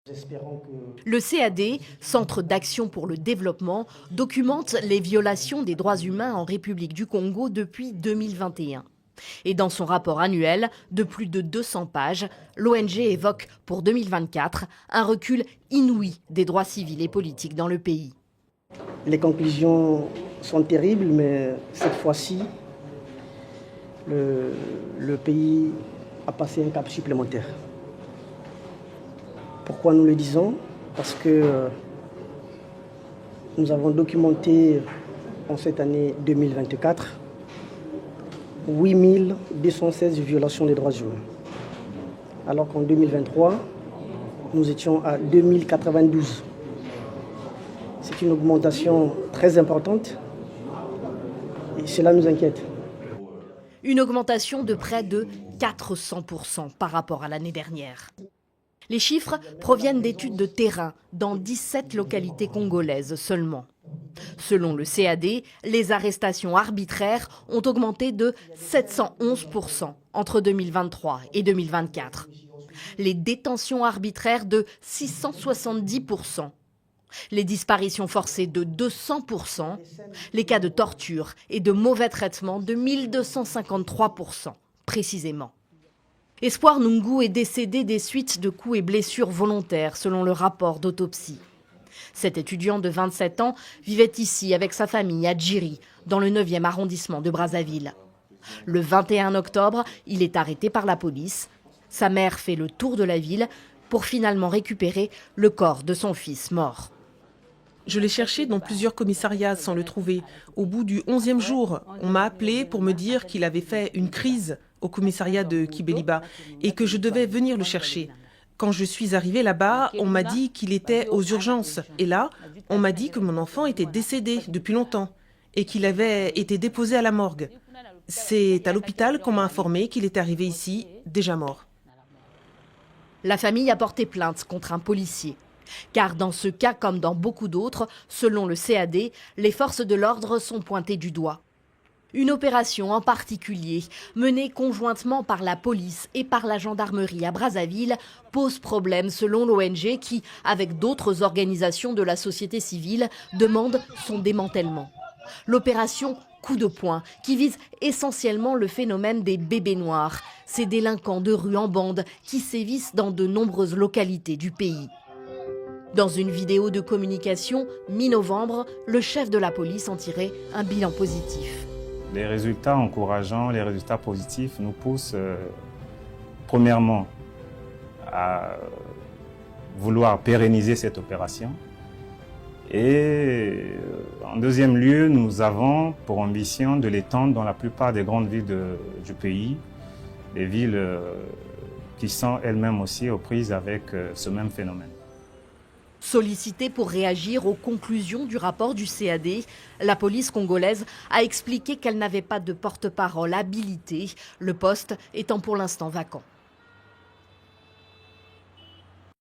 Le CAD, Centre d'action pour le développement, documente les violations des droits humains en République du Congo depuis 2021. Et dans son rapport annuel de plus de 200 pages, l'ONG évoque pour 2024 un recul inouï des droits civils et politiques dans le pays. Les conclusions sont terribles, mais cette fois-ci, le pays a passé un cap supplémentaire. Pourquoi nous le disons? Parce que nous avons documenté en cette année 2024 8216 violations des droits humains. Alors qu'en 2023, nous étions à 2092. C'est une augmentation très importante et cela nous inquiète. Une augmentation de près de 400% par rapport à l'année dernière. Les chiffres proviennent d'études de terrain dans 17 localités congolaises seulement. Selon le CAD, les arrestations arbitraires ont augmenté de 711% entre 2023 et 2024. Les détentions arbitraires de 670%. Les disparitions forcées de 200%, les cas de torture et de mauvais traitements de 1253%, précisément. Espoir Nungu est décédé des suites de coups et blessures volontaires, selon le rapport d'autopsie. Cet étudiant de 27 ans vivait ici avec sa famille à Djiri, dans le 9e arrondissement de Brazzaville. Le 21 octobre, il est arrêté par la police. Sa mère fait le tour de la ville pour finalement récupérer le corps de son fils mort. Je l'ai cherché dans plusieurs commissariats sans le trouver. Au bout du 11e jour, on m'a appelé pour me dire qu'il avait fait une crise au commissariat de Kibeliba et que je devais venir le chercher. Quand je suis arrivée là-bas, on m'a dit qu'il était aux urgences. Et là, on m'a dit que mon enfant était décédé depuis longtemps et qu'il avait été déposé à la morgue. C'est à l'hôpital qu'on m'a informé qu'il était arrivé ici, déjà mort. La famille a porté plainte contre un policier. Car dans ce cas, comme dans beaucoup d'autres, selon le CAD, les forces de l'ordre sont pointées du doigt. Une opération en particulier, menée conjointement par la police et par la gendarmerie à Brazzaville, pose problème selon l'ONG qui, avec d'autres organisations de la société civile, demande son démantèlement. L'opération Coup de poing, qui vise essentiellement le phénomène des bébés noirs, ces délinquants de rue en bande qui sévissent dans de nombreuses localités du pays. Dans une vidéo de communication mi-novembre, le chef de la police en tirait un bilan positif. Les résultats encourageants, les résultats positifs nous poussent premièrement à vouloir pérenniser cette opération. Et en deuxième lieu, nous avons pour ambition de l'étendre dans la plupart des grandes villes du pays, des villes qui sont elles-mêmes aussi aux prises avec ce même phénomène. Sollicitée pour réagir aux conclusions du rapport du CAD, la police congolaise a expliqué qu'elle n'avait pas de porte-parole habilité, le poste étant pour l'instant vacant.